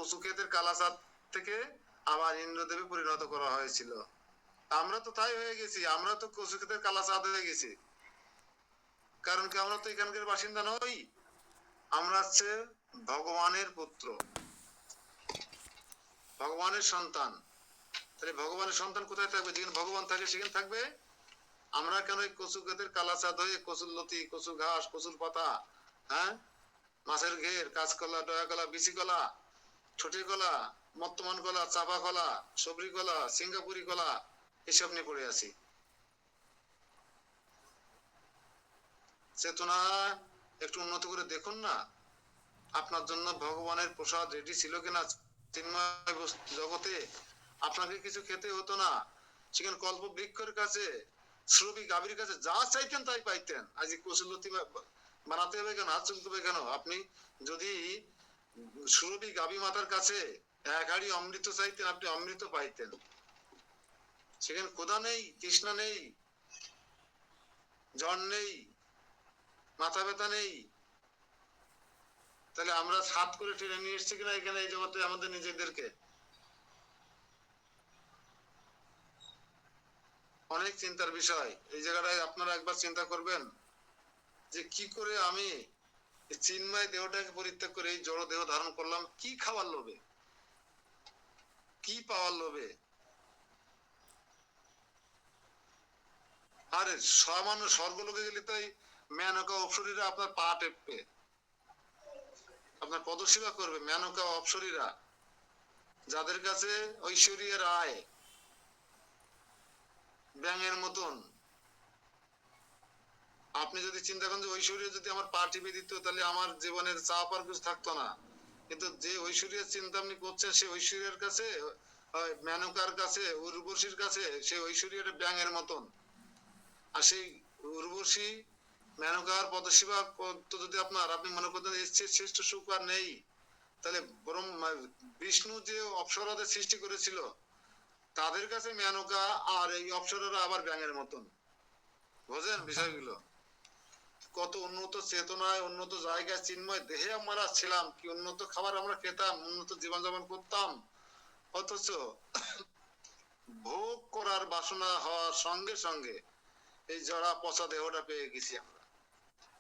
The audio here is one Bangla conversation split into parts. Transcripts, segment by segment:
কচু ক্ষেতের কালাচাঁদ থেকে আবার ইন্দ্রদেবে পরিণত করা হয়েছিল। আমরা তো তাই হয়ে গেছি, আমরা তো কচু ক্ষেতের কালাচাঁদ হয়ে গেছি। কারণ কি, আমরা তো এখানকার বাসিন্দা নই, আমরা হচ্ছে ভগবানের পুত্র, ভগবানের সন্তান। তাহলে ভগবানের সন্তান কোথায় থাকবে? যেখানে ভগবান থাকে সেখানে থাকবে। আমরা কেন এই কচু ক্ষেতের কালাচাঁদ হয়ে কচুর লতি, কচুর ঘাস, কচুর পাতা, হ্যাঁ, মাছের ঘের, কাঁচকলা, ডয়াকলা, বিচি কলা, ছুটি কলা, মর্তমান কলা, চাপা কলা, সবরি কলা, সিঙ্গাপুরি কলা এসব নিয়ে পড়ে আছি? চেতনা একটু উন্নত করে দেখুন না। আপনার জন্য ভগবানের প্রসাদ রেডি ছিল কিনা চিন্ময় জগতে? আপনাকে কিছু খেতে হতো না, সেখানে কল্প বৃক্ষের কাছে, শ্রবি গাভীর কাছে যা চাইতেন তাই পাইতেন। আজ কচুলতি বানাতে হবে কেন, হাত চলতে হবে কেন? আপনি যদি সুরভি গাভী মাতার কাছে এক হাড়ি অমৃত চাইতেন, আপনি অমৃত পাইতেন। সেখানে ক্ষুধা নেই, তৃষ্ণা নেই, জ্বর নেই, মাথা ব্যথা নেই। তাহলে আমরা সাত করে টেনে নিয়ে এসছি কিনা এখানে এই জগতে আমাদের নিজেদেরকে? অনেক চিন্তার বিষয়। এই জায়গাটায় আপনারা একবার চিন্তা করবেন যে কি করে আমি চিন্ময় দেহটাকে পরিত্যাগ করে এই জড় দেহ ধারণ করলাম, কি খাওয়ার লোভে, কি পাওয়ার লোভে? আরে সামান্য স্বর্গলোকে গেলে তাই মেনকা অপ্সরীরা আপনার পা টেপবে, আপনার পদসেবা করবে। মেনকা অপ্সরীরা, যাদের কাছে ঐশ্বরিয়া রায় ব্যাঙের মতন। আপনি যদি চিন্তা করেন যে ঐশ্বরিয়া যদি আমার পা টিপে দিত, তাহলে আমার জীবনের চাপ আর কিছু থাকতো না। কিন্তু যে ঐশ্বরিয়ার চিন্তা আপনি করছেন, সে ঐশ্বরিয়ার কাছে, মেনকার কাছে, উর্বশীর কাছে, সে ঐশ্বরিয়াটা ব্যাঙের মতন। আর সেই উর্বশী মেনকার পদসেবা করতে যদি আপনি মনে করতেন এসছে শ্রেষ্ঠ সুখ আর নেই, তাহলে বরং বিষ্ণু যে অপ্সরাদের সৃষ্টি করেছিল তাদের কাছে মেনকা আর এই অপ্সরারা আবার ব্যাঙের মতন। বোঝেন বিষয়গুলো? কত উন্নত চেতনায়, উন্নত জায়গায়, চিন্ময় দেহে আমরা ছিলাম, কি উন্নত খাবার আমরা খেতাম, উন্নত জীবনযাপন করতাম। অথচ ভোগ করার বাসনা হওয়ার সঙ্গে সঙ্গে এই জড়া পচা দেহটা পেয়ে গেছি আমরা।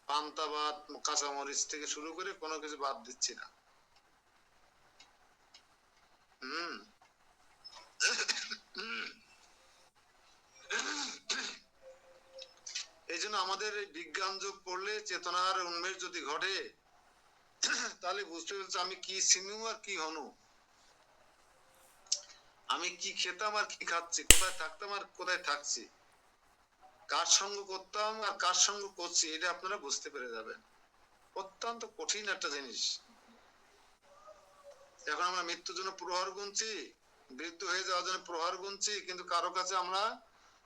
পান্তা ভাত, কাঁচামরিচ থেকে শুরু করে কোনো কিছু বাদ দিচ্ছি না। হম এই জন্য আমাদের এই বিজ্ঞান যোগ পড়লে, চেতনার উন্মেষ যদি ঘটে, তাহলে বুঝতে পারছি আমি কি ছিনু আর কি হনু, আমি কি খেতাম আর কি খাচ্ছি, কোথায় থাকতাম আর কোথায় থাকছি, কার সঙ্গ করতাম আর কার সঙ্গ করছি, এটা আপনারা বুঝতে পেরে যাবেন। অত্যন্ত কঠিন একটা জিনিস। এখন আমরা মৃত্যুর জন্য প্রহার গুনছি, বৃদ্ধ হয়ে যাওয়ার জন্য প্রহার গুনছি, কিন্তু কারো কাছে আমরা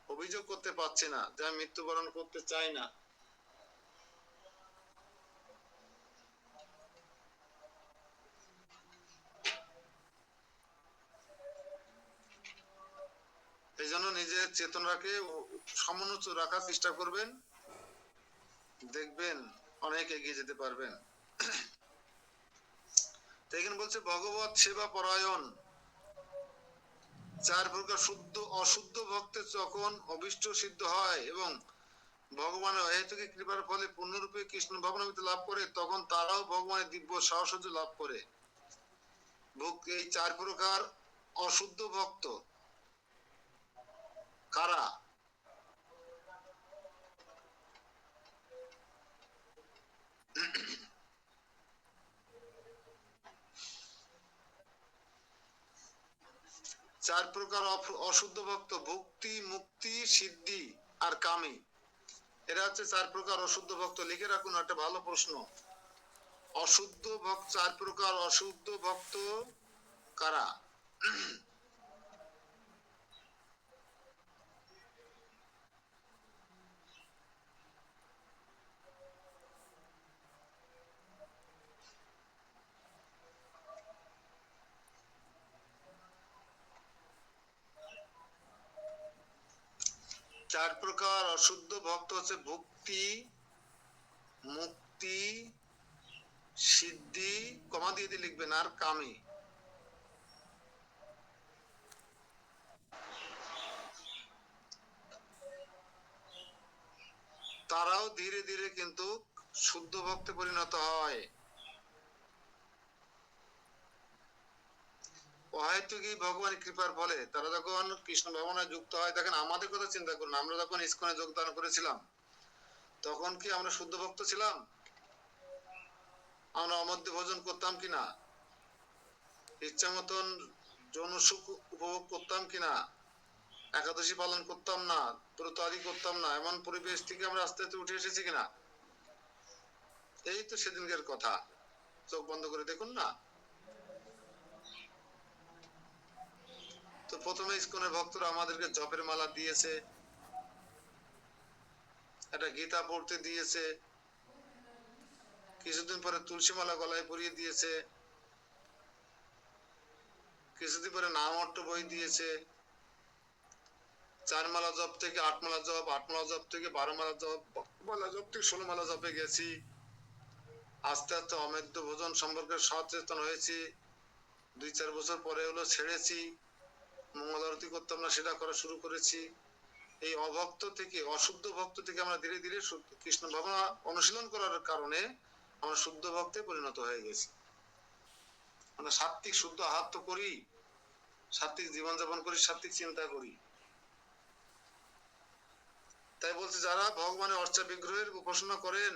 অভিযোগ করতে পারছি না যে আমি মৃত্যুবরণ করতে চাই না। এই জন্য নিজের চেতনাকে সমুন্নত রাখার চেষ্টা করবেন, দেখবেন অনেক এগিয়ে যেতে পারবেন। এখানে বলছে ভগবত সেবা পরায়ণ। চার প্রকার শুদ্ধ অশুদ্ধ ভক্তের যখন অভিষ্ট সিদ্ধ হয় এবং ভগবানের অহেতুকী কৃপার ফলে পূর্ণরূপে কৃষ্ণ ভবনামিতে লাভ করে, তখন তারাও ভগবানের দিব্য সাহসর্য লাভ করে। এই চার প্রকার অশুদ্ধ ভক্ত কারা? চার প্রকার অশুদ্ধ ভক্ত: ভক্তি, মুক্তি, সিদ্ধি আর কামী। এরা হচ্ছে চার প্রকার অশুদ্ধ ভক্ত। লিখে রাখুন, একটা ভালো প্রশ্ন। অশুদ্ধ ভক্ত, চার প্রকার অশুদ্ধ ভক্ত কারা? চার প্রকার অশুদ্ধ ভক্ত হচ্ছে ভক্তি, মুক্তি, সিদ্ধি, কমা দিয়ে লিখবেন, আর কামী। তারাও ধীরে ধীরে কিন্তু শুদ্ধ ভক্তে পরিণত হয়। অহেতুকই ভগবান কৃপার ফলে তারা যখন কৃষ্ণ ভাবনায় যুক্ত হয়, দেখেন আমাদের কথা চিন্তা করুন, আমরা যখন ইসকনে যোগদান করেছিলাম তখন কি আমরা শুদ্ধ ভক্ত ছিলাম? আমরা অমধ্য ভোজন করতাম কিনা? ইচ্ছা মতন যৌন সুখ উপভোগ করতাম কিনা? একাদশী পালন করতাম না, ব্রত আদি করতাম না, এমন পরিবেশ থেকে আমরা আস্তে আস্তে উঠে এসেছি কিনা? এই তো সেদিনকার কথা, চোখ বন্ধ করে দেখুন না। তো প্রথমে ইসকনের ভক্তরা আমাদেরকে জপের মালা দিয়েছে, একটা গীতা পড়তে দিয়েছে, কিছুদিন পরে তুলসী মালা গলায় পরিয়ে দিয়েছে, কিছুদিন পরে নামহট্ট বই দিয়েছে, 4 মালা জপ থেকে 8 মালা জপ, 8 মালা জপ থেকে 12 মালা জপ, মালা জপ থেকে 16 মালা জপে গেছি। আস্তে আস্তে অমেধ্য ভোজন সম্পর্কে সচেতন হয়েছি, 2-4 বছর পরে হলো ছেড়েছি, মঙ্গল আরতি করতাম না, সেটা করা শুরু করেছি। এই অভক্ত থেকে, অশুদ্ধ ভক্ত থেকে আমরা ধীরে ধীরে কৃষ্ণ ভাবনা অনুশীলন করার কারণে আমরা শুদ্ধ ভক্তে পরিণত হয়ে গেছি। আমরা সাত্বিক শুদ্ধ আহার তো করি, সাত্বিক জীবনযাপন করি, সাত্বিক চিন্তা করি। তাই বলছে যারা ভগবানের অর্চা বিগ্রহের উপাসনা করেন,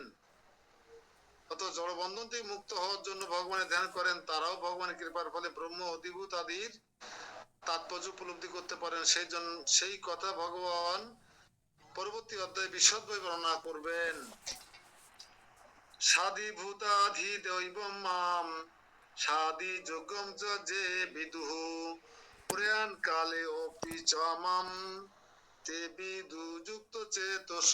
অত জড়বন্ধন থেকে মুক্ত হওয়ার জন্য ভগবানের ধ্যান করেন, তারাও ভগবানের কৃপার ফলে ব্রহ্ম অধিভূত আদির তাৎপর্য উপলব্ধি করতে পারেন। সেই জন্য সেই কথা ভগবান পরবর্তী অধ্যায়ে বিশদভাবে বর্ণনা করবেন। সাধি ভূতাধি দৈবম মাম সাধি যোগম যে বিদুঃ পুরাণ কালে অপি চ মাম তে বিদু যুক্ত চেতস।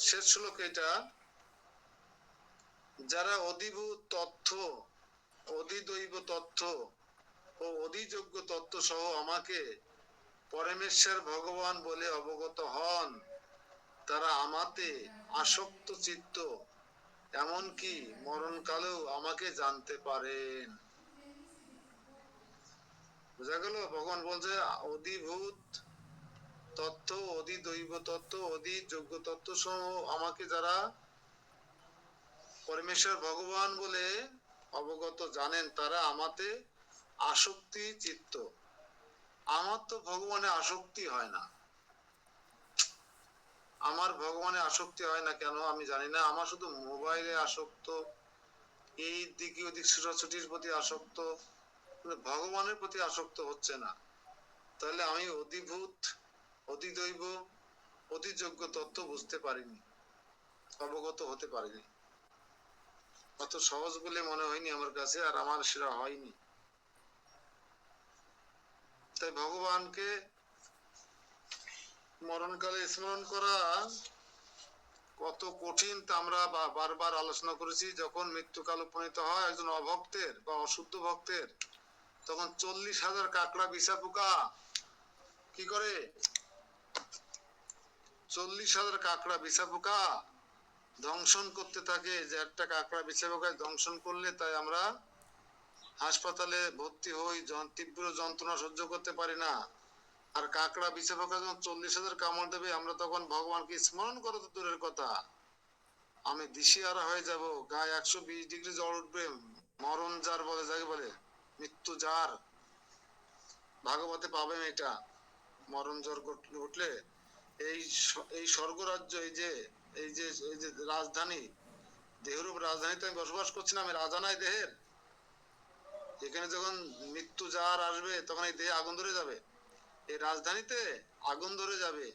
শেষ শ্লোক এটা। যারা অধিভূত তথ্য, অধিদৈব তথ্য ও অধিযোগ্য তত্ত্ব সহ আমাকে পরমেশ্বর ভগবান বলে অবগত হন, তারা আমাতে আসক্ত চিত্ত, এমনকি মরণকালেও আমাকে জানতে পারেন। বোঝা গেল? ভগবান বলছে অধিভূত তত্ত্ব, অধিদৈব তত্ত্ব, অধিযোগ্য তত্ত্ব সহ আমাকে যারা পরমেশ্বর ভগবান বলে অবগত জানেন, তারা আমাতে আসক্তি চিত্ত। আমার তো ভগবানে আসক্তি হয় না। আমার ভগবানে আসক্তি হয় না কেন আমি জানি না। আমার শুধু মোবাইলে আসক্ত, এই দিকে ওদিক ছুটাছুটির প্রতি আসক্ত, ভগবানের প্রতি আসক্ত হচ্ছে না। তাহলে আমি অধিভূত, অধিদৈব, অধিযোগ্য তত্ত্ব বুঝতে পারিনি, অবগত হতে পারিনি। অত সহজ বলে মনে হয়নি আমার কাছে, আর আমার সেটা হয়নি। তাই ভগবানকে মরণকালে স্মরণ করা কত কঠিন তা আমরা বারবার আলোচনা করেছি। যখন মৃত্যুকাল উপনীত হয় একজন অভক্তের বা অশুদ্ধ ভক্তের, তখন 40,000 কাকড়া বিছা পোকা কি করে? 40,000 কাকড়া বিছা পোকা দংশন করতে থাকে। যে একটা কাকড়া বিছা পোকায় দংশন করলে তাই আমরা হাসপাতালে ভর্তি হই, তীব্র যন্ত্রণা সহ্য করতে পারি না। আর কাকড়া বিছা পোকা যখন 40,000 কামড় দেবে, আমরা তখন ভগবানকে স্মরণ করো তো দূরের কথা, আমি দিশেহারা হয়ে যাব, গায়ে 120 ডিগ্রি জ্বর উঠবে, মরণ যার বলে, যাকে বলে মৃত্যু যার, ভাগবতে পাবেন এটা। মরণ জ্বর উঠলে এই এই স্বর্গরাজ্য, এই যে রাজধানী, দেহরূপ রাজধানীতে আমি বসবাস করছি না, আমি রাজা নাই দেহের। এখানে যখন মৃত্যু যার আসবে তখন এই দেহে আগুন ধরে যাবে, এই রাজধানীতে আগুন ধরে যাবে।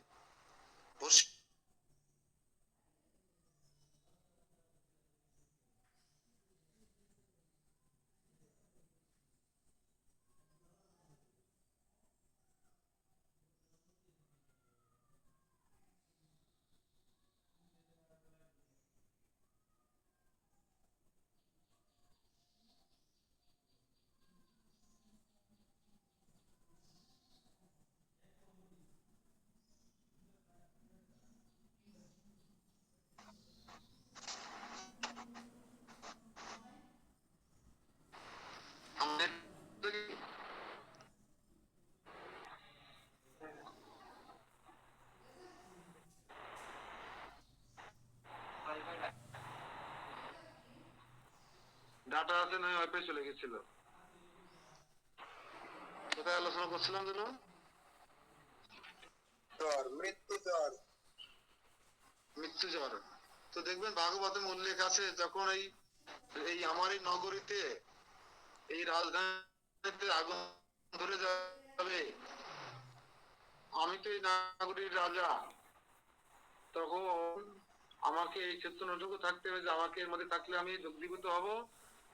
ডাটা আছে না ওয়াইফাই চলে গেছিল। কোথায় আলোচনা করছিলাম যেন? মৃত্যু জ্বর। তো দেখবেন ভাগবতে উল্লেখ আছে, যখন এই এই আমার এই নগরীতে, এই রাজধানীতে আগুন ধরে যাবে, আমি তো এই নগরীর রাজা, তখন আমাকে এই চেতনাটুকু থাকতে হবে যে আমাকে এর মধ্যে থাকলে আমি দগ্ধীভূত হব,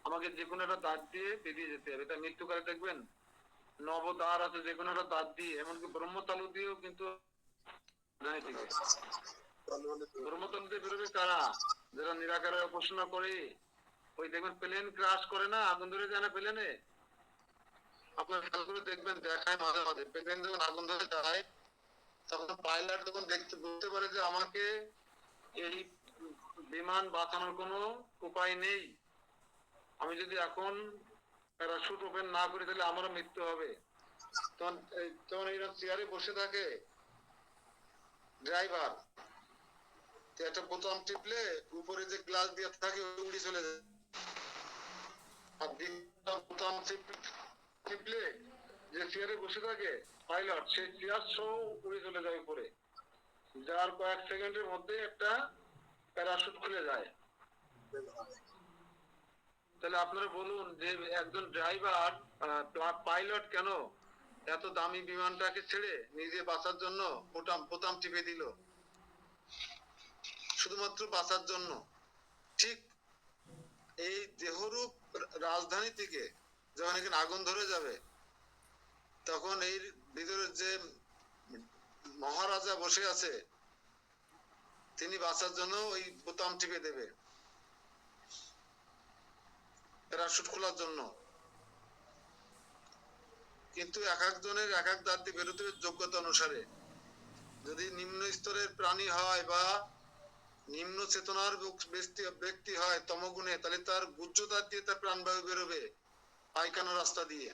আমাকে যে কোনো একটা দাঁত দিয়ে বেরিয়ে যেতে হবে। এটা মৃত্যুকালে দেখবেন নবদ্বার আছে, যে কোনো একটা দাঁত দিয়ে, এমনকি ব্রহ্মতালু দিয়েও কিন্তু ব্রহ্মতালু দিয়ে বেরোবে কারা? যারা নিরাকারে উপাসনা করে। ওই দেখবেন প্লেন ক্রাশ করে না, আগুন ধরে যায় না প্লেনে, আপনার খেয়াল করে দেখবেন, দেখায় মাঝে মাঝে প্লেন যখন আগুন ধরে যায়, তখন পাইলট যখন বুঝতে পারে যে আমাকে এই বিমান বাঁচানোর কোনো উপায় নেই, আমি যদি এখন প্যারাশুট ওপেন না করি তাহলে আমারও মৃত্যু হবে, তখন তখন এইরকম চেয়ারে বসে থাকে ড্রাইভার, একটা বোতাম টিপলে উপরে যে গ্লাস দিয়ে থাকে উড়ে চলে যায়, আর বোতাম টিপলে যে চেয়ারে বসে থাকে পাইলট, সেই চেয়ার সহ উড়ে চলে যায় উপরে, যার কয়েক সেকেন্ডের মধ্যে একটা প্যারাশুট খুলে যায়। তাহলে আপনারা বলুন যে একজন ড্রাইভার, পাইলট কেন এত দামি বিমানটাকে ছেড়ে নিজে বাঁচার জন্য বোতাম টিপে দিল, শুধুমাত্র বাঁচার জন্য। ঠিক এই দেহরূপ রাজধানী থেকে যখন এখানে আগুন ধরে যাবে, তখন এই ভিতরে যে মহারাজা বসে আছে, তিনি বাঁচার জন্য ওই বোতাম টিপে দেবে প্যারাশুট খোলার জন্য। কিন্তু এক একজনের এক এক দাঁত দিয়ে বেরোতে যোগ্যতা অনুসারে। যদি নিম্ন স্তরের প্রাণী হয় বা নিম্ন চেতনার ব্যক্তি হয় তমগুণে, তাহলে তার গুজ্জ দাঁত দিয়ে তার প্রাণবায়ু বেরোবে পায়খানা রাস্তা দিয়ে।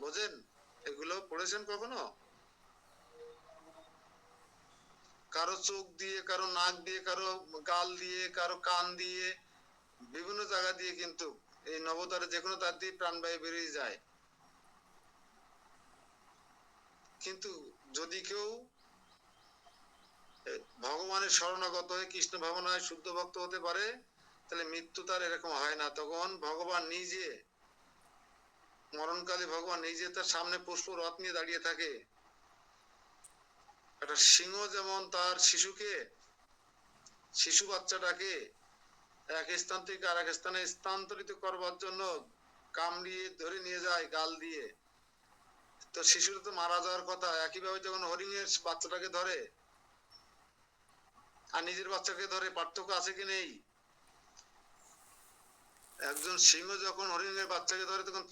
বোঝেন? এগুলো পড়েছেন কখনো? কারো চোখ দিয়ে, কারো নাক দিয়ে, কারো গাল দিয়ে, কারো কান দিয়ে, বিভিন্ন জায়গা দিয়ে কিন্তু এই নবতারে যে কোনো তার দিয়ে প্রাণবায়ু বেরিয়ে যায়। কিন্তু যদি কেউ ভগবানের শরণাগত হয়ে কৃষ্ণ ভাবনায় শুদ্ধ ভক্ত হতে পারে, তাহলে মৃত্যু তার এরকম হয় না। তখন ভগবান নিজে, মরণকালে ভগবান নিজে তার সামনে পুষ্প রথ নিয়ে দাঁড়িয়ে থাকে। একটা সিংহ যেমন তার শিশু বাচ্চাটাকে এক স্থান থেকে আর এক স্থানে স্থানান্তরিত করবার জন্য কামড়িয়ে ধরে নিয়ে যায় গাল দিয়ে, তো শিশুটা তো মারা যাওয়ার কথা। একইভাবে যখন হরিণের বাচ্চাটাকে ধরে আর নিজের বাচ্চাকে ধরে, পার্থক্য আছে কি নেই? একজন সিংহ যখন হরিণের বাচ্চাকে ধরে, তখন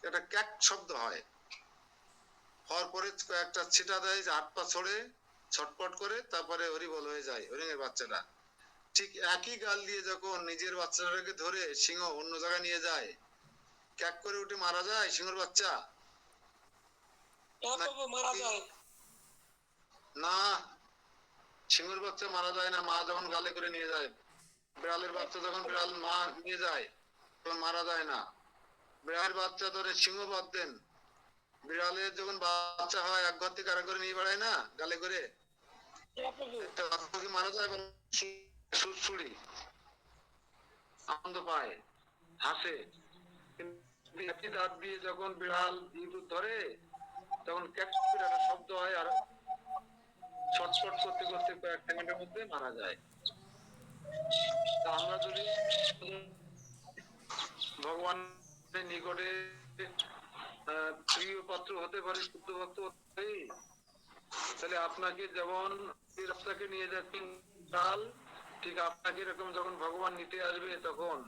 একটা ক্যাক শব্দ হয়, হওয়ার পরে একটা ছিটা দেয়, যে হাত পা ছড়ে ছটপট করে, তারপরে হরিবল হয়ে যায় হরিণের বাচ্চাটা। ঠিক একই গাল দিয়ে যখন নিজের বাচ্চাটাকে ধরে সিংহ অন্য জায়গায় নিয়ে যায়, ক্যাক করে উঠে মারা যায় সিংহের বাচ্চা? না, সিংহের বাচ্চা মারা যায় না। মা যখন গালে করে নিয়ে যায়, বিড়ালের বাচ্চা যখন বিড়াল মা নিয়ে যায়, তখন মারা যায় না। বিড়ালের বাচ্চা ধরে সিংহ বাদ দেন, বিড়ালের যখন বাচ্চা হয় এক ঘর থেকে আরেক ঘরে নিয়ে বেড়ায় না গালে করে, মারা যায়? সুড়সুড়ি আনন্দ পায়, হাসে। একই দাঁত দিয়ে যখন বিড়াল ইঁদুর ধরে, তখন ক্যাক করে একটা শব্দ হয়, আর ছটফট করতে করতে কয়েক সেকেন্ডের মধ্যে মারা যায়। তা আমরা যদি ভগবানের নিকটে প্রিয় পাত্র হতে পারি, শুদ্ধ ভক্ত হতে, তাহলে আপনাকে যেমন রাস্তাকে নিয়ে যাচ্ছেন কাল, ঠিক আপনাকে এরকম যখন ভগবান নিতে আসবে, তখন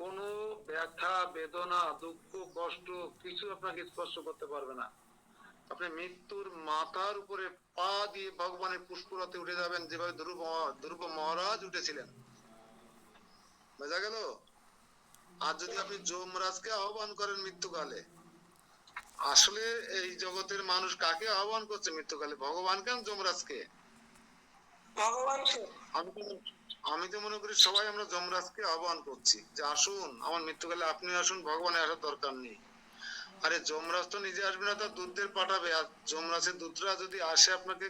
কোনো ব্যথা বেদনা দুঃখ কষ্ট কিছু আপনাকে স্পর্শ করতে পারবে না। আপনি মৃত্যুর মাথার উপরে পা দিয়ে ভগবানের পুষ্পরথে উঠে যাবেন, যেভাবে ধ্রুব মহারাজ উঠেছিলেন। বোঝা গেল? আর যদি আপনি যমরাজকে আহ্বান করেন মৃত্যুকালে, আসলে এই জগতের মানুষ কাকে আহ্বান করছে মৃত্যুকালে? ভগবান কেন যমরাজকে? আমি তো মনে করি সবাই আমরা যমরাজকে আহ্বান করছি যে আসুন আমার মৃত্যুকালে আপনি আসুন, ভগবানের আসার দরকার নেই। আরে যমরাজ তো নিজে আসবে না, তার দূতদের পাঠাবে। আর যমরাজের দূতরা যদি আসে আপনাকে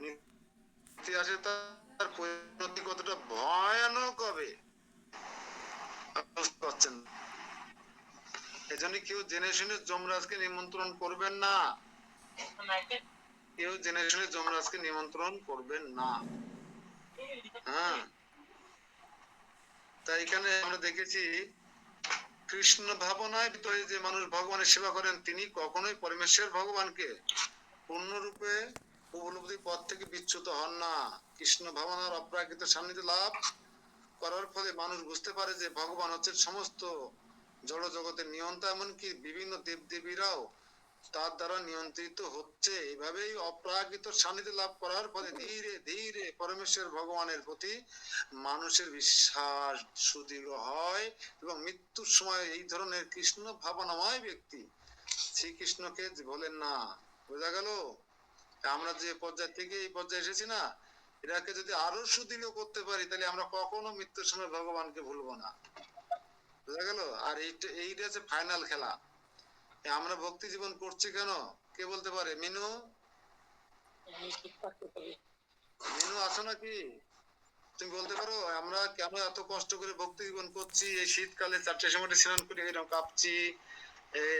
নিতে আসে, তার পরিণতি কতটা ভয়ানক হবে বুঝতে পারছেন। এজন্য কেউ জেনে শুনে যমরাজকে নিমন্ত্রণ করবেন না, কেউ জেনে শুনে যমরাজকে নিমন্ত্রণ করবেন না। হ্যাঁ, তাই এখানে আমরা দেখেছি কৃষ্ণ ভাবনায় ভিতরে যে মানুষ ভগবানের সেবা করেন, তিনি কখনোই পরমেশ্বর ভগবানকে পূর্ণরূপে উপলব্ধির পথ থেকে বিচ্যুত হন না। কৃষ্ণ ভাবনার অপ্রাকৃত সান্নিধ্য লাভ করার ফলে মানুষ বুঝতে পারে যে ভগবান হচ্ছেন সমস্ত জড় জগতের নিয়ন্তা, এমনকি বিভিন্ন দেব দেবীরাও তার দ্বারা নিয়ন্ত্রিত হচ্ছে। এভাবেই অপ্রাকৃত সান্নিধ্য লাভ করার ফলে ধীরে ধীরে পরমেশ্বর ভগবানের প্রতি মানুষের বিশ্বাস সুদৃঢ় হয় এবং মৃত্যুর সময় এই ধরনের কৃষ্ণ ভাবনাময় ব্যক্তি শ্রীকৃষ্ণকে বলেন না। বোঝা গেল? আমরা যে পর্যায় থেকে এই পর্যায়ে এসেছি না, এটাকে যদি আরো সুদৃঢ় করতে পারি তাহলে আমরা কখনো মৃত্যুর সময় ভগবানকে ভুলবো না। বোঝা গেল? আর এইটা হচ্ছে ফাইনাল খেলা। আমরা ভক্তি জীবন করছি কেন? কে বলতে পারে? মিনু, মিনু আছো নাকি? তুমি বলতে পারো আমরা কেন এত কষ্ট করে ভক্তি জীবন করছি? এই শীতকালে 4টের সময় স্নান করে এরকম কাঁপছি,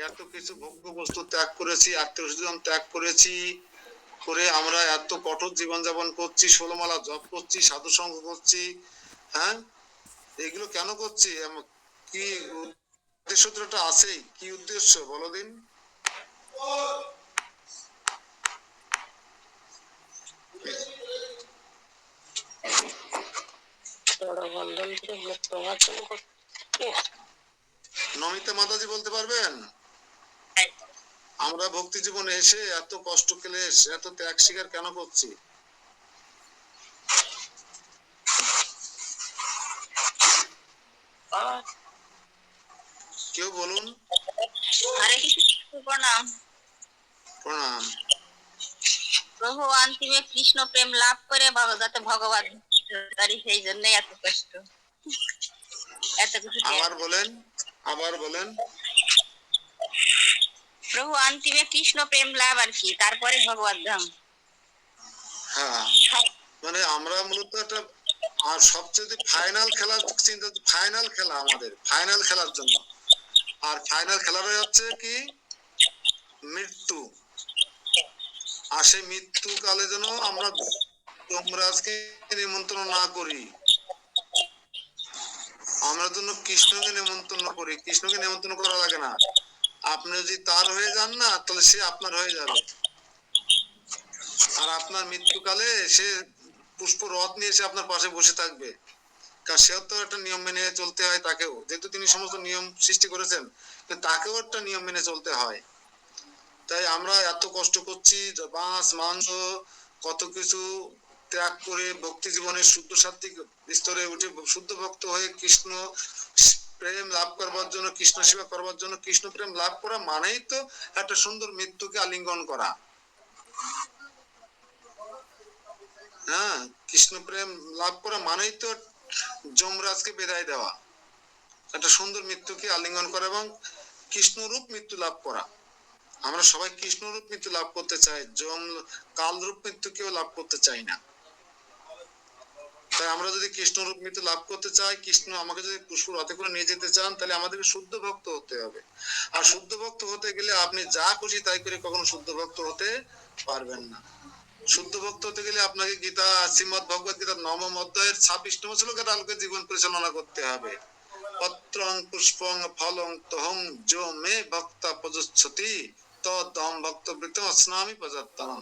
এত কিছু ভোগ্য বস্তু ত্যাগ করেছি, আত্মীয় স্বজন ত্যাগ করেছি, করে আমরা এত কঠোর জীবন যাপন করছি, 16 মালা জপ করছি, সাধু সঙ্গ করছি। হ্যাঁ, এগুলো কেন করছি? কি উদ্দেশ্যটা আছেই। কি উদ্দেশ্য বলো দিন? নমিতা মাতাজি বলতে পারবেন? আমরা ভক্তি জীবনে এসে এত কষ্ট ক্লেশ এত ত্যাগ স্বীকার কেন করছি? কেউ বলুন। হরে কৃষ্ণ, প্রণাম। প্রণাম। প্রভু অন্তিমে কৃষ্ণ প্রেম লাভ করে যাতে ভগবান সেই জন্য এত কষ্ট, এত কিছু। আবার বলেন, আবার বলেন। প্রভু অন্তিমে কৃষ্ণ প্রেম লাভ আর কি, তারপরে ভগবত ধাম। হ্যাঁ, মানে আমরা মূলত একটা আর সবচেয়ে ফাইনাল খেলার চিন্তা, ফাইনাল খেলা আমাদের ফাইনাল খেলার জন্য। আর ফাইনাল খেলাটাই হচ্ছে কি? মৃত্যু। আর সেই মৃত্যু কালে যেন আমরা যমরাজকে নিমন্ত্রণ না করি, আমরা জন্য কৃষ্ণকে নিমন্ত্রণ করি। কৃষ্ণকে নিমন্ত্রণ করা লাগে না। আপনি যদি তার হয়ে যান না, তাহলে সে আপনার হয়ে যাবে। আর আপনার মৃত্যুকালে সে পুষ্প রথ নিয়ে এসে আপনার পাশে বসে থাকবে। কারণ সেও তো একটা নিয়ম মেনে চলতে হয় তাকেও, যেহেতু তিনি সমস্ত নিয়ম সৃষ্টি করেছেন, তাকেও একটা নিয়ম মেনে চলতে হয়। তাই আমরা এত কষ্ট করছি, মাছ মাংস কত কিছু ত্যাগ করে ভক্তি জীবনের শুদ্ধ সাত্বিক স্তরে উঠে শুদ্ধ ভক্ত হয়ে কৃষ্ণ প্রেম লাভ করবার জন্য, কৃষ্ণ সেবা করবার জন্য, কৃষ্ণ প্রেম লাভ করা মানেই তো একটা সুন্দর মৃত্যুকে আলিঙ্গন করা। হ্যাঁ, কৃষ্ণ প্রেম লাভ করা মানেই তো যমরাজকে বিদায় দেওয়া, একটা সুন্দর মৃত্যুকে আলিঙ্গন করা এবং কৃষ্ণরূপ মৃত্যু লাভ করা। আমরা সবাই কৃষ্ণরূপ মৃত্যু লাভ করতে চাই, কালরূপ মৃত্যু কেউ লাভ করতে চাই না। তাই আমরা যদি কৃষ্ণরূপ মৃত্যু লাভ করতে চাই, কৃষ্ণ আমাকে যদি পুষ্প রথে করে নিয়ে যেতে চান, তাহলে আমাদেরকে শুদ্ধ ভক্ত হতে হবে। আর শুদ্ধ ভক্ত হতে গেলে আপনি যা খুশি তাই করে কখনো শুদ্ধ ভক্ত হতে পারবেন না। শুদ্ধ ভক্ত হতে গেলে আপনাকে গীতা, শ্রীমদ ভগবত গীতার 9ম অধ্যায়ের 26তম শ্লোকের আলোকে জীবন পরিচালনা করতে হবে। পত্রং পুষ্পং ফলং তহং যো মে ভক্তা প্রযচ্ছতি তদহং ভক্তবৃত্তম অস্নামি প্রযত্তনম।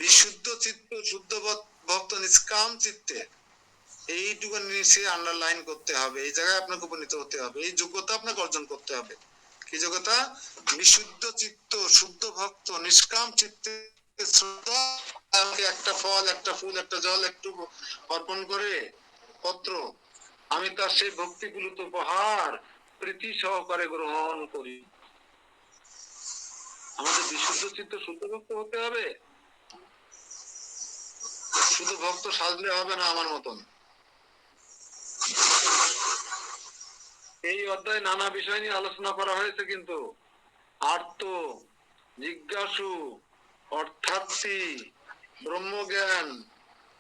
বিশুদ্ধ চিত্ত শুদ্ধ ভক্ত নিষ্কাম চিত্তে, এইটুকু নিচে আন্ডারলাইন করতে হবে। এই জায়গায় আপনাকে উপনীত হতে হবে, এই যোগ্যতা আপনাকে অর্জন করতে হবে। কি যোগ্যতা? বিশুদ্ধ চিত্ত শুদ্ধ ভক্ত নিষ্কাম চিত্তে একটা ফল একটা ফুল একটা জল একটু অর্পণ করে পত্র, আমি তার সেই ভক্তিগুলো তো উপহার প্রীতি সহকারে গ্রহণ করি। আমাদের বিশুদ্ধ চিত্ত শুদ্ধ ভক্ত হতে হবে। শুধু ভক্ত সাজলে হবে না আমার মতন, এই অধ্যায়ে নানা বিষয় নিয়ে আলোচনা করা হয়েছে, কিন্তু আর্ত, জিজ্ঞাসু, অর্থার্থী, ব্রহ্মজ্ঞান,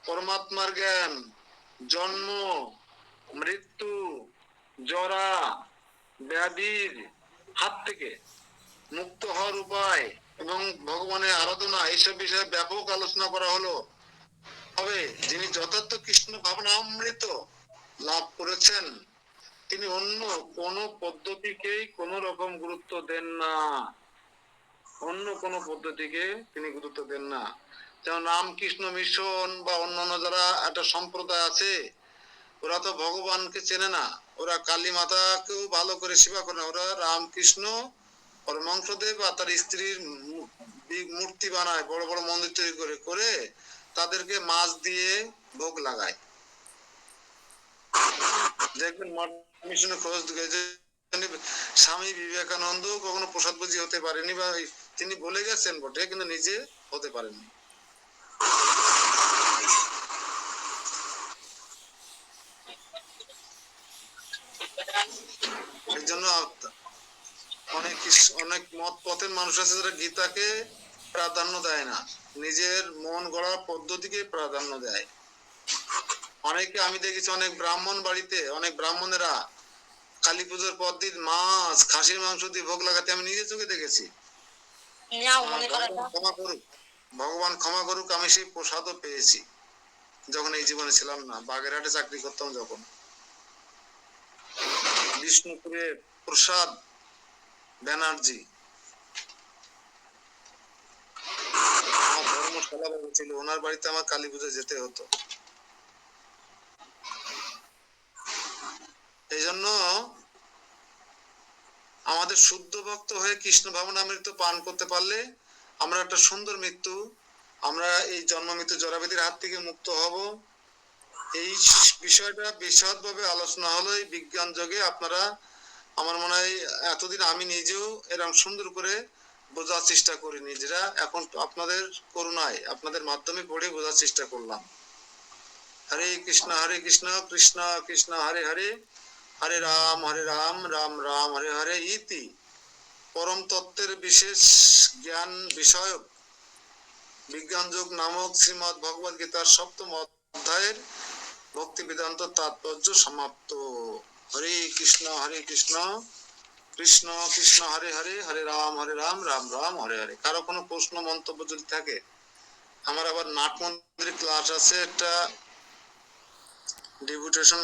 পরমাত্মার জ্ঞান, জন্ম, মৃত্যু, জরা, ব্যাধির হাত থেকে মুক্ত হওয়ার উপায় এবং ভগবানের আরাধনা, এইসব বিষয়ে ব্যাপক আলোচনা করা হলো। তবে যিনি যথার্থ কৃষ্ণ ভাবনামৃত লাভ করেছেন, তিনি অন্য কোন পদ্ধতিকেই কোন রকম গুরুত্ব দেন না। অন্য কোন পদ্ধতিকে তিনি গুরুত্ব দেন না। যেমন রামকৃষ্ণ মিশন বা অন্যান্য যারা একটা সম্প্রদায় আছে, ওরা তো ভগবানকে চেনে না, ওরা কালী মাতাকেও ভালো করে সেবা করে না, ওরা রামকৃষ্ণ পরমাংশদেব আর তার স্ত্রীর মূর্তি বানায়, বড় বড় মন্দির তৈরি করে করে তাদেরকে মাছ দিয়ে ভোগ লাগায়। দেখবেন মিশনে খোঁজ গেছে, স্বামী বিবেকানন্দ কখনো প্রসাদভোজী হতে পারেনি, বা তিনি বলে গেছেন বটে কিন্তু নিজে হতে পারেননি। এই জন্য অনেক অনেক মত পথের মানুষ আছে যারা গীতাকে প্রাধান্য দেয় না, নিজের মন গড়ার পদ্ধতিকে প্রাধান্য দেয়। অনেকে আমি দেখেছি, অনেক ব্রাহ্মণ বাড়িতে অনেক ব্রাহ্মণেরা কালী পুজোর পর দিন মাছ, খাসির মাংস দিয়ে ভোগ লাগাতে আমি নিজের চোখে দেখেছি। ক্ষমা করুক, ভগবান ক্ষমা করুক, আমি সেই প্রসাদও পেয়েছি যখন এই জীবনে ছিলাম না, বাগেরহাটে চাকরি করতাম যখন। বিষ্ণুপুরে প্রসাদ ব্যানার্জি আমার ধর্মশালা ছিল, ওনার বাড়িতে আমার কালী পুজো যেতে হতো। এই জন্য আমাদের শুদ্ধ ভক্ত হয়ে কৃষ্ণ ভাবনামৃত পান করতে পারলে আমরা একটা সুন্দর মৃত্যু, আমরা এই জন্ম মৃত্যু জরাবেদির হাত থেকে মুক্ত হব। এই বিষয়টা বিশদভাবে আলোচনা হলো এই বিজ্ঞান যোগে। আপনারা, আমার মনে হয় এতদিন আমি নিজেও এরকম সুন্দর করে বোঝার চেষ্টা করিনি, যেটা এখন আপনাদের করুণায় আপনাদের মাধ্যমে পড়ে বোঝার চেষ্টা করলাম। হরে কৃষ্ণ কৃষ্ণ কৃষ্ণ হরে হরে, হরে রাম রাম রাম হরে হরে ইতি পরম তত্ত্বের বিশেষ জ্ঞান বিষয়ক বিজ্ঞান যোগ নামক শ্রীমদ্ ভগবদ গীতার সপ্তম অধ্যায়ের ভক্তি বেদান্ত তাৎপর্য সমাপ্ত। হরে কৃষ্ণ কৃষ্ণ কৃষ্ণ হরে হরে, হরে রাম রাম রাম হরে হরে। কারো কোনো প্রশ্ন মন্তব্য যদি থাকে, আমার আবার নাট মন্দিরে ক্লাস আছে, একটা ডেপুটেশন